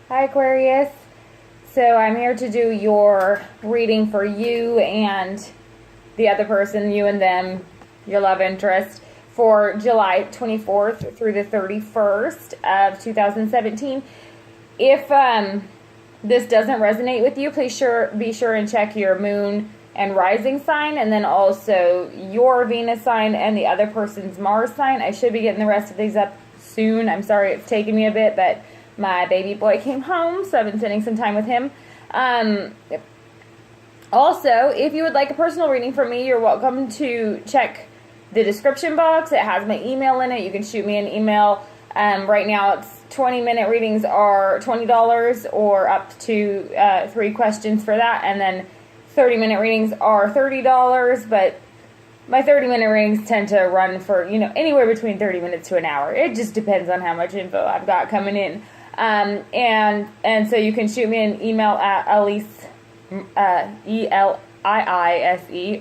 Hi Aquarius. So I'm here to do your reading for you and the other person, you and them, your love interest, for July 24th through the 31st of 2017. If this doesn't resonate with you, please be sure and check your moon and rising sign, and then also your Venus sign and the other person's Mars sign. I should be getting the rest of these up soon. I'm sorry it's taken me a bit, but my baby boy came home, so I've been spending some time with him. Also, if you would like a personal reading from me, you're welcome to check the description box. It has my email in it. You can shoot me an email. Right now, it's 20-minute readings are $20 or up to 3 questions for that. And then 30-minute readings are $30, but my 30-minute readings tend to run for, anywhere between 30 minutes to an hour. It just depends on how much info I've got coming in. And so you can shoot me an email at Elise, ELIISE,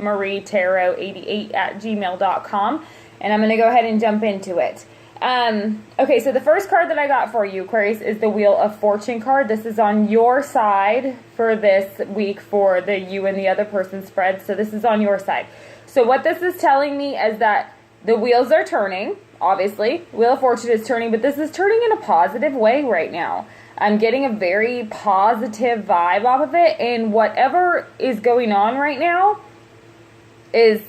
Marie Tarot 88 at gmail.com. And I'm going to go ahead and jump into it. Okay, so the first card that I got for you, Aquarius, is the Wheel of Fortune card. This is on your side for this week for the you and the other person spread. So this is on your side. So what this is telling me is that the wheels are turning, obviously. Wheel of Fortune is turning, but this is turning in a positive way right now. I'm getting a very positive vibe off of it, and whatever is going on right now is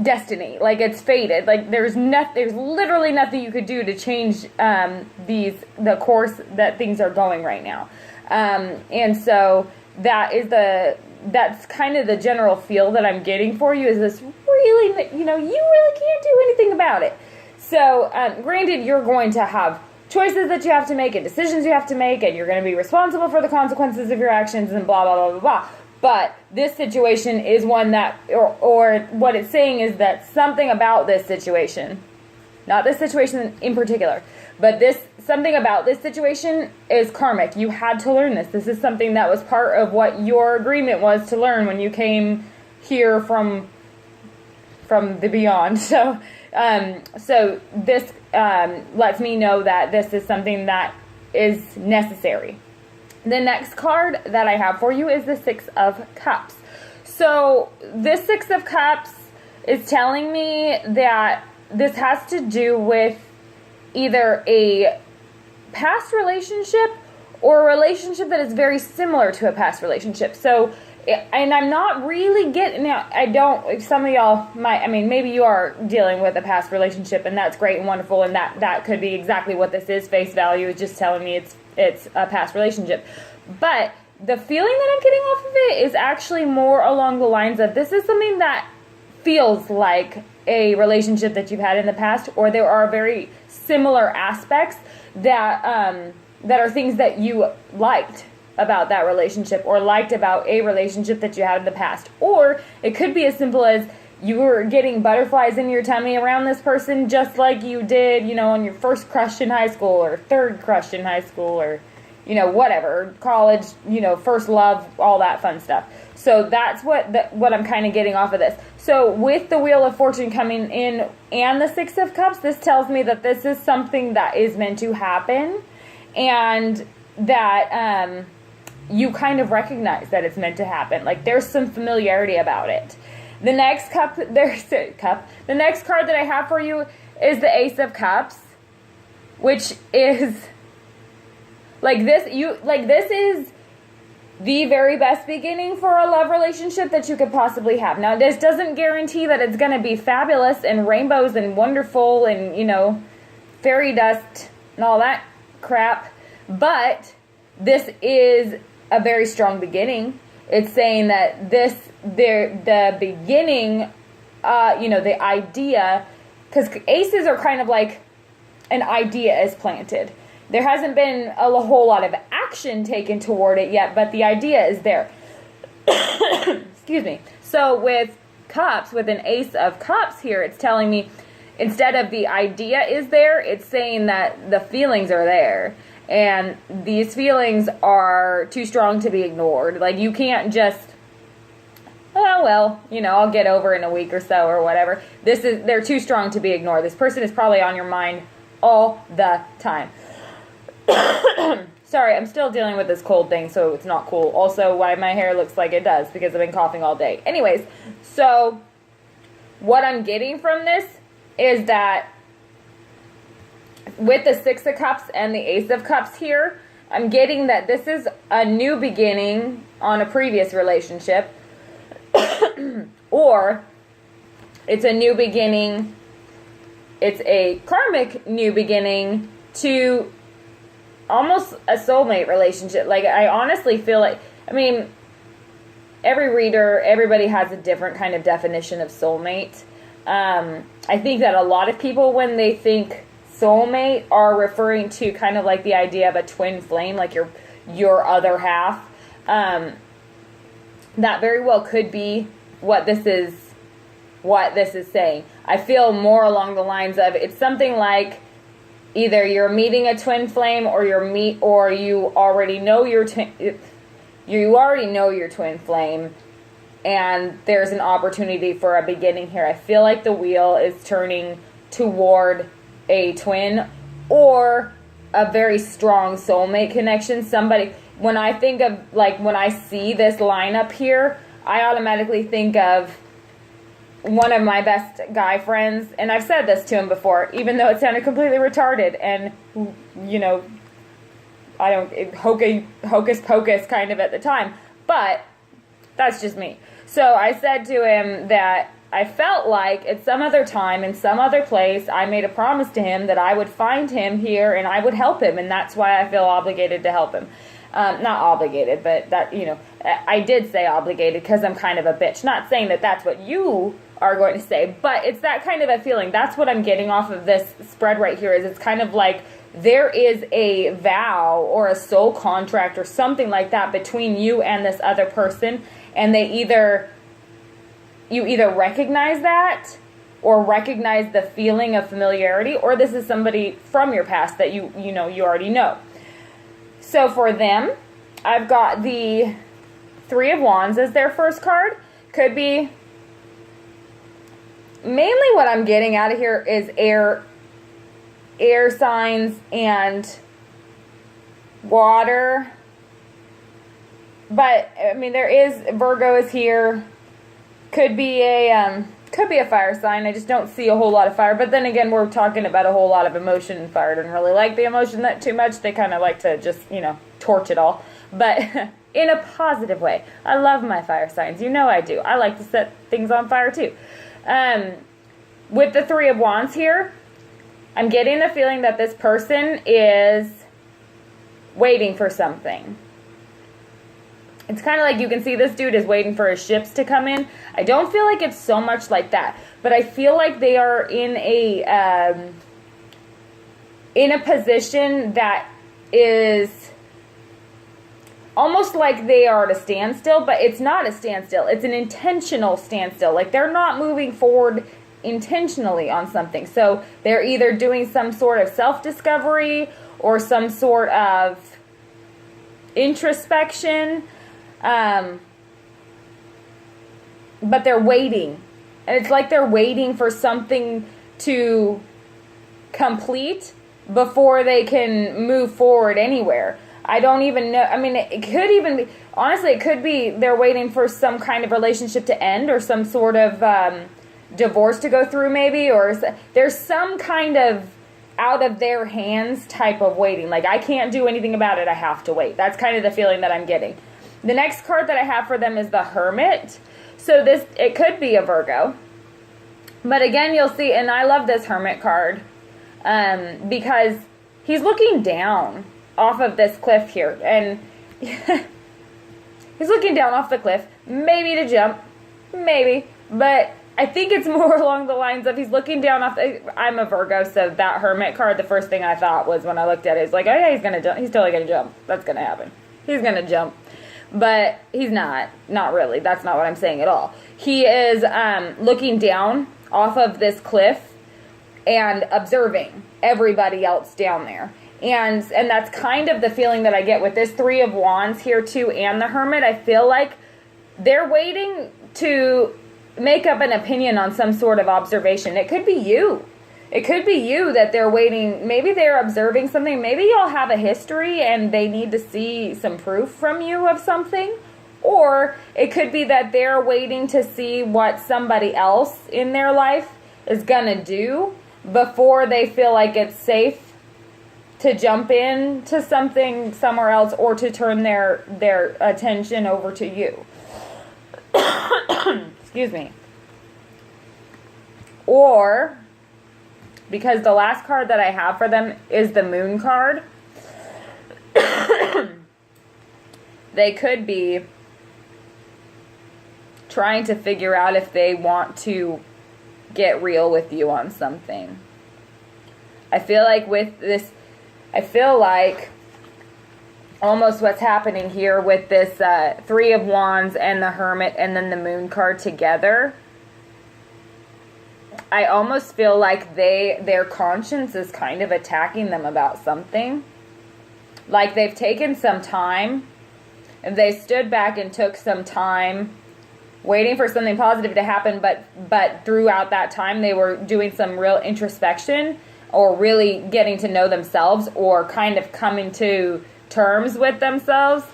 destiny. Like, it's fated. Like, there's literally nothing you could do to change the course that things are going right now. And so that's kind of the general feel that I'm getting for you, is this really, you really can't do anything about it. So, granted, you're going to have choices that you have to make and decisions you have to make, and you're going to be responsible for the consequences of your actions and blah, blah, blah, blah, blah. But this situation is one that, or what it's saying is that something about this situation, not this situation in particular, but something about this situation is karmic. You had to learn this. This is something that was part of what your agreement was to learn when you came here from the beyond. So this lets me know that this is something that is necessary. The next card that I have for you is the Six of Cups. So this Six of Cups is telling me that this has to do with either a past relationship or a relationship that is very similar to a past relationship. So, and I'm not really getting out. Some of y'all maybe you are dealing with a past relationship, and that's great and wonderful, and that could be exactly what this is. Face value is just telling me it's a past relationship. But the feeling that I'm getting off of it is actually more along the lines of, this is something that feels like a relationship that you've had in the past, or there are very similar aspects that are things that you liked about that relationship, or liked about a relationship that you had in the past. Or it could be as simple as you were getting butterflies in your tummy around this person, just like you did, on your first crush in high school, or third crush in high school, or, whatever, college, first love, all that fun stuff. So that's what I'm kind of getting off of this. So with the Wheel of Fortune coming in and the Six of Cups, this tells me that this is something that is meant to happen, and that you kind of recognize that it's meant to happen. Like, there's some familiarity about it. The next The next card that I have for you is the Ace of Cups, which is this is the very best beginning for a love relationship that you could possibly have. Now, this doesn't guarantee that it's going to be fabulous and rainbows and wonderful and, fairy dust and all that crap, but this is a very strong beginning. It's saying that the beginning, the idea, because aces are kind of like an idea is planted. There hasn't been a whole lot of action taken toward it yet, but the idea is there. Excuse me. So with cups, with an Ace of Cups here, it's telling me instead of the idea is there, it's saying that the feelings are there. And these feelings are too strong to be ignored. Like, you can't just, I'll get over in a week or so or whatever. They're too strong to be ignored. This person is probably on your mind all the time. Sorry, I'm still dealing with this cold thing, so it's not cool. Also, why my hair looks like it does, because I've been coughing all day. Anyways, so what I'm getting from this is that with the Six of Cups and the Ace of Cups here, I'm getting that this is a new beginning on a previous relationship, or it's a new beginning, it's a karmic new beginning to almost a soulmate relationship. Like, I honestly feel like, I mean, every reader, everybody has a different kind of definition of soulmate. I think that a lot of people, when they think soulmate, are referring to kind of like the idea of a twin flame, like your other half. That very well could be what this is saying. I feel more along the lines of, it's something like either you're meeting a twin flame, or you already know your twin flame, and there's an opportunity for a beginning here. I feel like the wheel is turning toward a twin or a very strong soulmate connection. Somebody, when I think of, like, when I see this lineup here, I automatically think of one of my best guy friends, and I've said this to him before, even though it sounded completely retarded, and, you know, hocus pocus kind of at the time, but that's just me. So I said to him that I felt like at some other time, in some other place, I made a promise to him that I would find him here and I would help him, and that's why I feel obligated to help him. Not obligated, but that, you know, I did say obligated because I'm kind of a bitch. Not saying that that's what you are going to say, but it's that kind of a feeling. That's what I'm getting off of this spread right here, is it's kind of like there is a vow or a soul contract or something like that between you and this other person, and you either recognize that or recognize the feeling of familiarity, or this is somebody from your past that you already know. So for them, I've got the Three of Wands as their first card. Could be, mainly what I'm getting out of here is air signs and water. But I mean, there is, Virgo is here. Could be a fire sign. I just don't see a whole lot of fire. But then again, we're talking about a whole lot of emotion, and fire doesn't really like the emotion that too much. They kind of like to just, torch it all. But in a positive way. I love my fire signs. You know I do. I like to set things on fire too. With the Three of Wands here, I'm getting the feeling that this person is waiting for something. It's kind of like you can see this dude is waiting for his ships to come in. I don't feel like it's so much like that, but I feel like they are in a position that is almost like they are at a standstill, but it's not a standstill. It's an intentional standstill. Like, they're not moving forward intentionally on something. So they're either doing some sort of self-discovery or some sort of introspection. But they're waiting, and it's like they're waiting for something to complete before they can move forward anywhere. I don't even know. I mean, it could even be, honestly, it could be they're waiting for some kind of relationship to end, or some sort of divorce to go through maybe, or there's some kind of out of their hands type of waiting. Like, I can't do anything about it, I have to wait. That's kind of the feeling that I'm getting. The next card that I have for them is the Hermit. So it could be a Virgo. But again, you'll see, and I love this Hermit card because he's looking down off of this cliff here. And he's looking down off the cliff, maybe to jump, maybe. But I think it's more along the lines of he's looking down off I'm a Virgo, so that Hermit card, the first thing I thought was when I looked at it, is like, oh yeah, he's going to jump. He's totally going to jump. That's going to happen. He's going to jump. But he's not really. That's not what I'm saying at all. He is looking down off of this cliff and observing everybody else down there. And that's kind of the feeling that I get with this Three of Wands here too, and the Hermit. I feel like they're waiting to make up an opinion on some sort of observation. It could be you. It could be you that they're waiting. Maybe they're observing something. Maybe y'all have a history and they need to see some proof from you of something. Or it could be that they're waiting to see what somebody else in their life is going to do before they feel like it's safe to jump into something somewhere else or to turn their attention over to you. Excuse me. Or, because the last card that I have for them is the Moon card, they could be trying to figure out if they want to get real with you on something. I feel like with this, almost what's happening here with this Three of Wands and the Hermit and then the Moon card together, I almost feel like their conscience is kind of attacking them about something. Like they've taken some time, and they stood back and took some time waiting for something positive to happen, but throughout that time they were doing some real introspection or really getting to know themselves or kind of coming to terms with themselves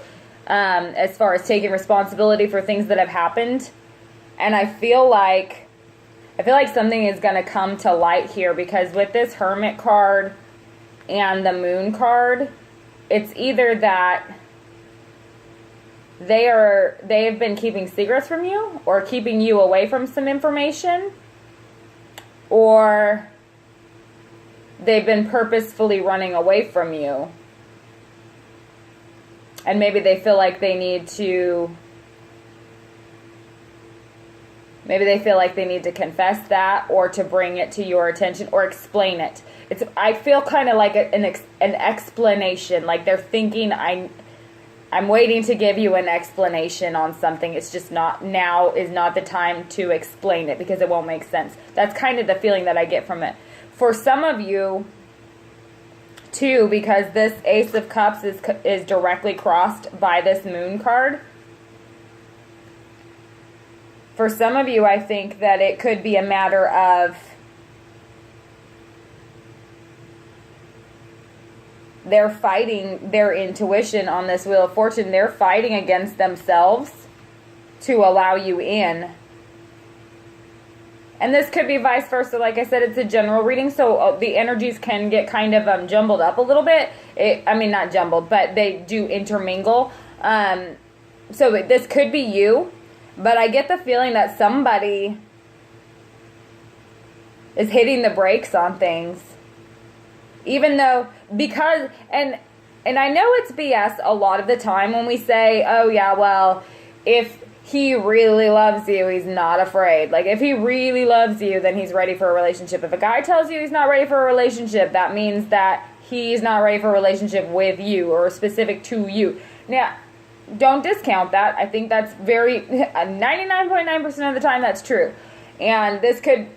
as far as taking responsibility for things that have happened. And I feel like something is going to come to light here, because with this Hermit card and the Moon card, it's either that they've been keeping secrets from you or keeping you away from some information, or they've been purposefully running away from you. And maybe they feel like they need to confess that, or to bring it to your attention, or explain it. I feel kind of like an explanation, like they're thinking, I'm waiting to give you an explanation on something. It's just now is not the time to explain it because it won't make sense. That's kind of the feeling that I get from it. For some of you, too, because this Ace of Cups is directly crossed by this Moon card, for some of you, I think that it could be a matter of they're fighting their intuition on this Wheel of Fortune. They're fighting against themselves to allow you in. And this could be vice versa. Like I said, it's a general reading, so the energies can get kind of jumbled up a little bit. Not jumbled, but they do intermingle. So this could be you, but I get the feeling that somebody is hitting the brakes on things. Even though, because, and I know it's BS a lot of the time when we say, oh yeah, well, if he really loves you, he's not afraid. Like, if he really loves you, then he's ready for a relationship. If a guy tells you he's not ready for a relationship, that means that he's not ready for a relationship with you or specific to you. Now, don't discount that. I think that's 99.9% of the time that's true. And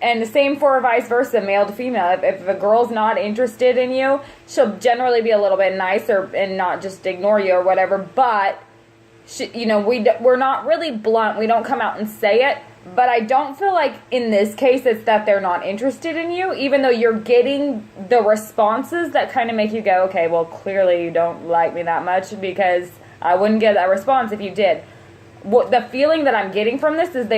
and the same for vice versa, male to female. If a girl's not interested in you, she'll generally be a little bit nicer and not just ignore you or whatever. But we're not really blunt. We don't come out and say it. But I don't feel like in this case it's that they're not interested in you, even though you're getting the responses that kind of make you go, okay, well, clearly you don't like me that much, because I wouldn't get that response if you did. The feeling that I'm getting from this is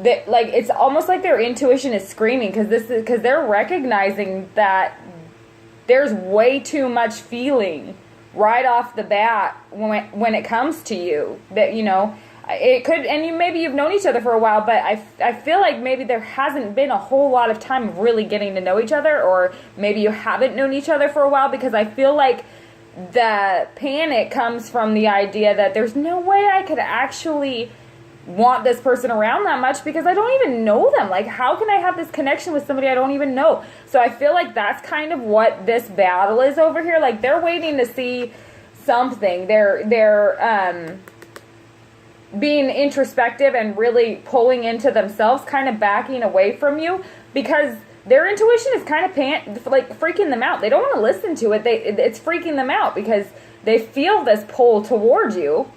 it's almost like their intuition is screaming, because they're recognizing that there's way too much feeling right off the bat when it comes to you. That it could, and maybe you've known each other for a while, but I feel like maybe there hasn't been a whole lot of time of really getting to know each other, or maybe you haven't known each other for a while, because I feel like the panic comes from the idea that there's no way I could actually want this person around that much, because I don't even know them. Like, how can I have this connection with somebody I don't even know? So I feel like that's kind of what this battle is over here. Like, they're waiting to see something. They're being introspective and really pulling into themselves, kind of backing away from you, because their intuition is kind of freaking them out. They don't want to listen to it. It's freaking them out because they feel this pull towards you,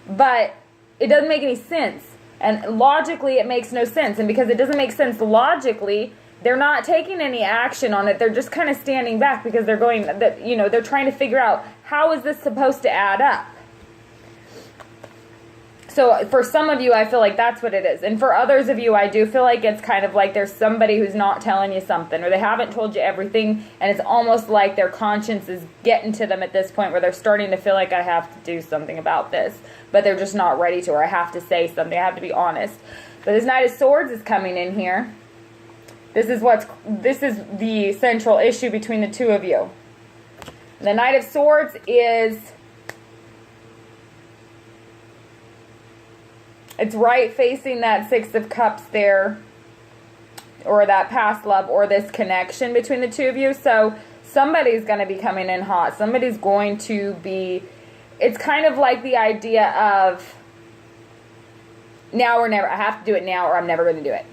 but it doesn't make any sense. And logically, it makes no sense. And because it doesn't make sense logically, they're not taking any action on it. They're just kind of standing back because they're going, that, you know, they're trying to figure out, how is this supposed to add up? So for some of you, I feel like that's what it is. And for others of you, I do feel like it's kind of like there's somebody who's not telling you something, or they haven't told you everything, and it's almost like their conscience is getting to them at this point where they're starting to feel like, I have to do something about this, but they're just not ready to, or I have to say something, I have to be honest. But this Knight of Swords is coming in here. This is the central issue between the two of you. The Knight of Swords is, it's right facing that Six of Cups there, or that past love, or this connection between the two of you. So somebody's going to be coming in hot. Somebody's going to be, it's kind of like the idea of now or never. I have to do it now, or I'm never going to do it.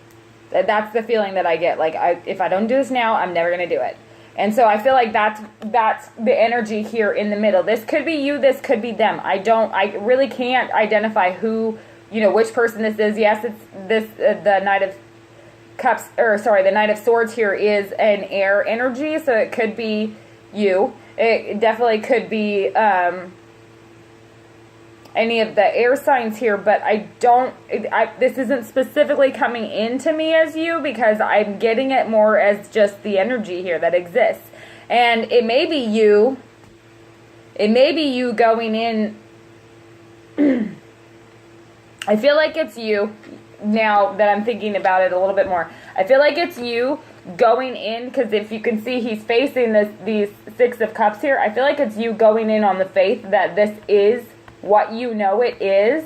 That's the feeling that I get. Like, if I don't do this now, I'm never going to do it. And so I feel like that's the energy here in the middle. This could be you, this could be them. I really can't identify who, you know, which person this is. Yes, it's this, the Knight of Cups, or sorry, the Knight of Swords here is an air energy, so it could be you. It definitely could be any of the air signs here, but this isn't specifically coming into me as you, because I'm getting it more as just the energy here that exists. And it may be you going in. I feel like it's you, now that I'm thinking about it a little bit more. I feel like it's you going in, because if you can see, he's facing these Six of Cups here. I feel like it's you going in on the faith that this is what you know it is,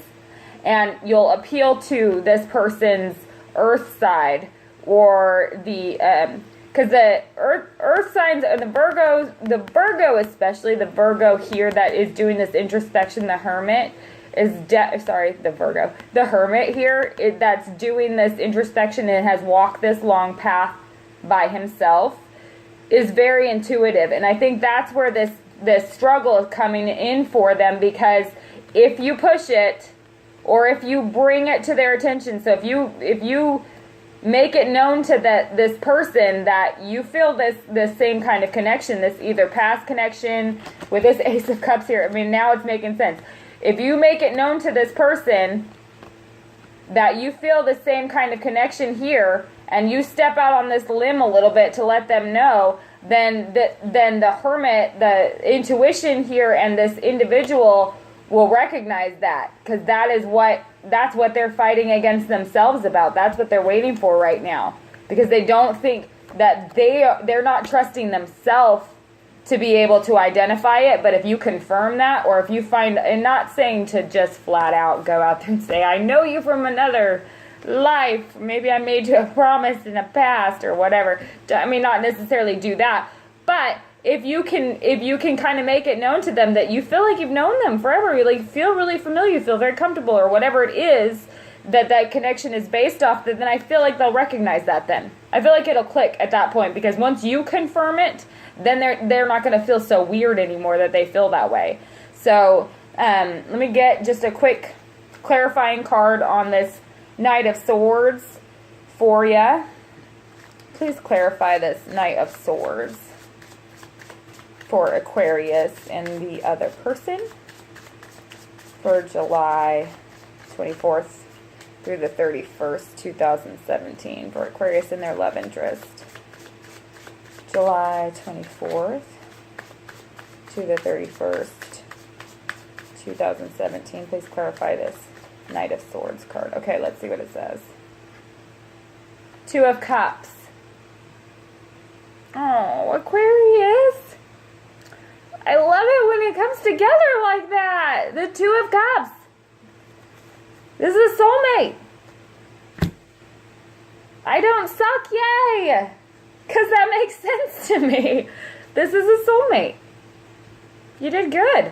and you'll appeal to this person's earth side, or the because the earth signs, the Virgo especially, the Virgo here that is doing this introspection, the Hermit is the Hermit here, that's doing this introspection and has walked this long path by himself, is very intuitive. And I think that's where this struggle is coming in for them, because if you push it, or if you bring it to their attention, so if you make it known to this person that you feel this same kind of connection, this either past connection with this Ace of Cups here, I mean, now it's making sense. If you make it known to this person that you feel the same kind of connection here, and you step out on this limb a little bit to let them know, then the Hermit, the intuition here, and this individual will recognize that, because that's what they're fighting against themselves about. That's what they're waiting for right now, because they don't think that they're not trusting themselves to be able to identify it. But if you confirm that, or if you find, and not saying to just flat out go out there and say, I know you from another life, maybe I made you a promise in the past or whatever. I mean, not necessarily do that, but if you can kind of make it known to them that you feel like you've known them forever, you like feel really familiar, you feel very comfortable, or whatever it is that connection is based off, then I feel like they'll recognize that then. I feel like it'll click at that point, because once you confirm it, then they're not going to feel so weird anymore that they feel that way. So let me get just a quick clarifying card on this Knight of Swords for you. Please clarify this Knight of Swords for Aquarius and the other person for July 24th through the 31st, 2017, for Aquarius and their love interest. July 24th to the 31st, 2017. Please clarify this Knight of Swords card. Okay, let's see what it says. Two of Cups. Oh, Aquarius. I love it when it comes together like that. The Two of Cups. This is a soulmate. I don't suck, yay. Because that makes sense to me. This is a soulmate. You did good.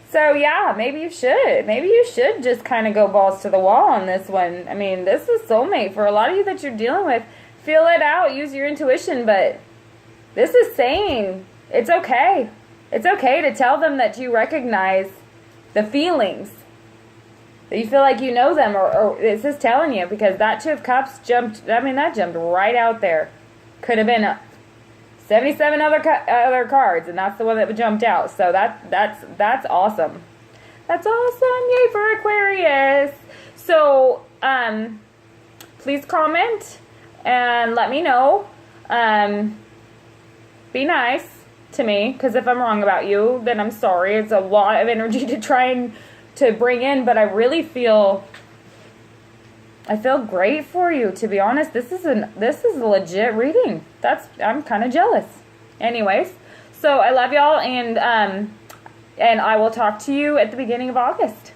So yeah, maybe you should. Maybe you should just kind of go balls to the wall on this one. I mean, this is soulmate. For a lot of you that you're dealing with, feel it out, use your intuition, but this is saying it's okay. It's okay to tell them that you recognize the feelings. that you feel like you know them, or it's just telling you, because that Two of Cups jumped, I mean, that jumped right out there. Could have been 77 other cards, and that's the one that jumped out. So that's awesome. That's awesome. Yay for Aquarius. So, please comment and let me know. Be nice to me, because if I'm wrong about you, then I'm sorry. It's a lot of energy to try and to bring in, but I really feel great for you, to be honest. This is a legit reading. I'm kind of jealous. Anyways, so I love y'all, and I will talk to you at the beginning of August.